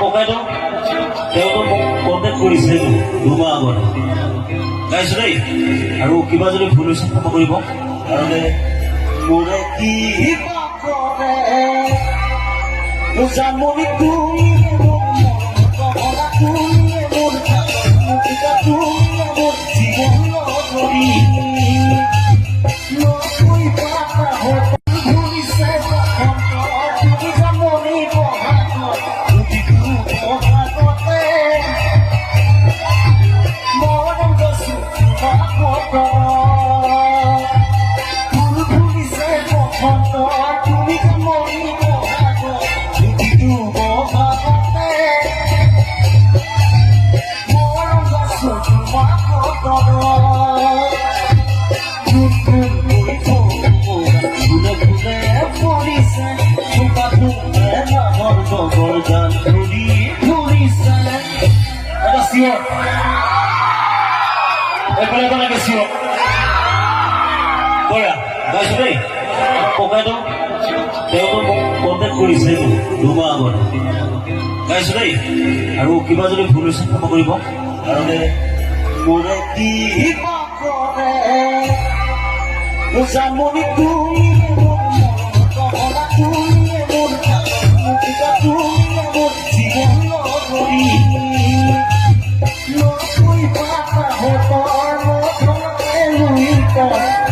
ককাইদেউ তেওঁতো মোক কণ্টেক্ট কৰিছে দুমাহ আগত গাইছো দেই আৰু কিবা যদি ভুল হৈছে ক্ষমা কৰিব কাৰণ মোৰে কি জামনি তুমি মোৰ জীৱন গাইছো দেই ককাইদেউ তেওঁতো মোক কণ্টেক্ট কৰিছে দুমাহ আগত গাইছো দেই আৰু কিবা যদি ভুল হৈছে ক্ষমা কৰিব কাৰণ মোৰে কি জামনি তুমি জীবন